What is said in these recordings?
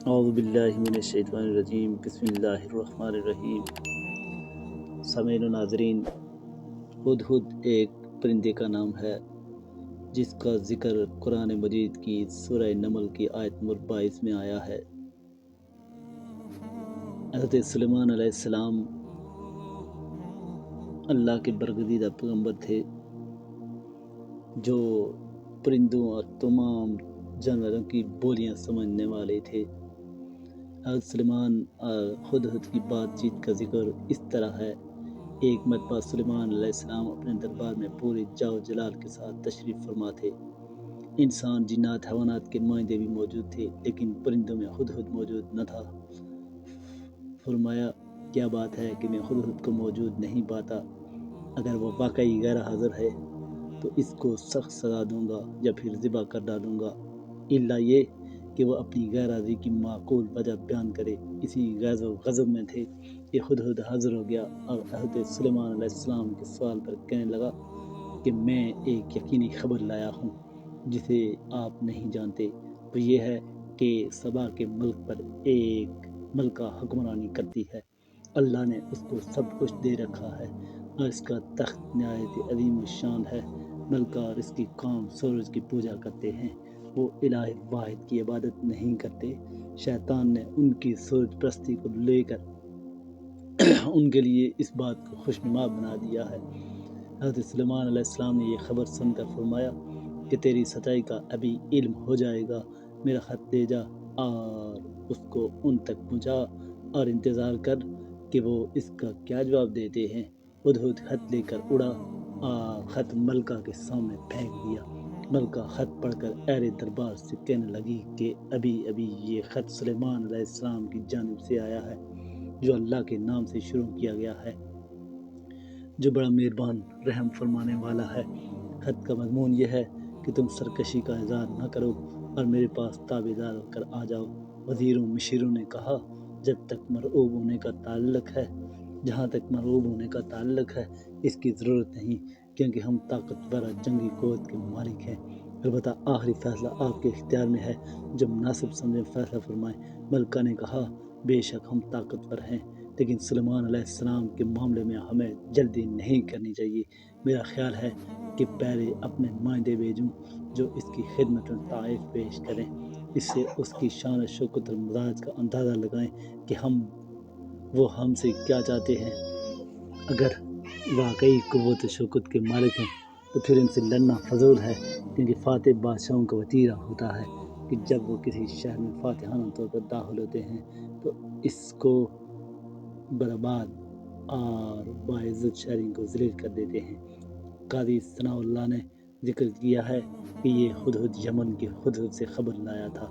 اعوذ باللہ من الشیطان الرجیم، بسم اللہ الرحمن الرحیم۔ سامعین و ناظرین، ہدہد ایک پرندے کا نام ہے جس کا ذکر قرآن مجید کی سورہ نمل کی آیت نمبر 22 میں آیا ہے۔ حضرت سلیمان علیہ السلام اللہ کے برگزیدہ پیغمبر تھے جو پرندوں اور تمام جانوروں کی بولیاں سمجھنے والے تھے۔ حضرت سلیمان اور ہدہد کی بات چیت کا ذکر اس طرح ہے۔ ایک مرتبہ سلیمان علیہ السلام اپنے دربار میں پورے جاو جلال کے ساتھ تشریف فرما تھے۔ انسان، جنات، حیوانات کے نمائندے بھی موجود تھے، لیکن پرندوں میں ہدہد موجود نہ تھا۔ فرمایا، کیا بات ہے کہ میں ہدہد کو موجود نہیں پاتا؟ اگر وہ واقعی غیر حاضر ہے تو اس کو سخت سزا دوں گا یا پھر ذبح کر ڈالوں گا، الا یہ کہ وہ اپنی غیر حاضری کی معقول وجہ بیان کرے۔ اسی غیظ و غضب میں تھے کہ ہدہد حاضر ہو گیا اور حضرت سلیمان علیہ السلام کے سوال پر کہنے لگا کہ میں ایک یقینی خبر لایا ہوں جسے آپ نہیں جانتے۔ وہ یہ ہے کہ سبا کے ملک پر ایک ملکہ حکمرانی کرتی ہے۔ اللہ نے اس کو سب کچھ دے رکھا ہے اور اس کا تخت نہایت عظیم الشان ہے۔ ملکہ اور اس کی قوم سورج کی پوجا کرتے ہیں، وہ الہ واحد کی عبادت نہیں کرتے۔ شیطان نے ان کی سورج پرستی کو لے کر ان کے لیے اس بات کو خوشنما بنا دیا ہے۔ حضرت سلیمان علیہ السلام نے یہ خبر سن کر فرمایا کہ تیری سچائی کا ابھی علم ہو جائے گا، میرا خط لے جا اور اس کو ان تک پہنچا اور انتظار کر کہ وہ اس کا کیا جواب دیتے ہیں۔ ہدہد خط لے کر اڑا اور خط ملکہ کے سامنے پھینک دیا۔ ملکہ خط پڑھ کر اہل دربار سے کہنے لگی کہ ابھی ابھی یہ خط سلیمان علیہ السلام کی جانب سے آیا ہے، جو اللہ کے نام سے شروع کیا گیا ہے، جو بڑا مہربان رحم فرمانے والا ہے۔ خط کا مضمون یہ ہے کہ تم سرکشی کا اظہار نہ کرو اور میرے پاس تابع دار ہو کر آ جاؤ۔ وزیروں مشیروں نے کہا، جہاں تک مرعوب ہونے کا تعلق ہے اس کی ضرورت نہیں، کیونکہ ہم طاقتور جنگی قوت کے مالک ہیں۔ البتہ آخری فیصلہ آپ کے اختیار میں ہے، جو مناسب سمجھیں فیصلہ فرمائیں۔ ملکہ نے کہا، بے شک ہم طاقتور ہیں، لیکن سلیمان علیہ السلام کے معاملے میں ہمیں جلدی نہیں کرنی چاہیے۔ میرا خیال ہے کہ پہلے اپنے نمائندے بھیجوں جو اس کی خدمت میں تعریف پیش کریں، اس سے اس کی شان و شوکت اور مزاج کا اندازہ لگائیں کہ وہ ہم سے کیا چاہتے ہیں۔ اگر واقعی قوت و شوکت کے مالک ہیں تو پھر ان سے لڑنا فضول ہے، کیونکہ فاتح بادشاہوں کا وتیرہ ہوتا ہے کہ جب وہ کسی شہر میں فاتحانہ طور پر داخل ہوتے ہیں تو اس کو برباد اور باعزت شہریوں کو ذلیل کر دیتے ہیں۔ قاضی ثناء اللہ نے ذکر کیا ہے کہ یہ ہدہد یمن کے ہدہد سے خبر لایا تھا۔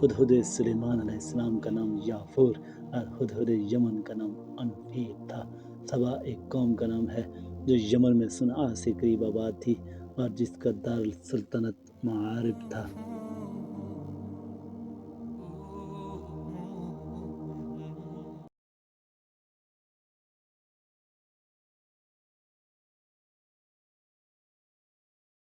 ہدہد سلیمان علیہ السلام کا نام یافور اور ہدہد یمن کا نام انفیر تھا۔ سبا ایک قوم کا نام ہے جو یمن میں صنعا سے قریب آباد تھی اور جس کا دارالسلطنت معارب تھا۔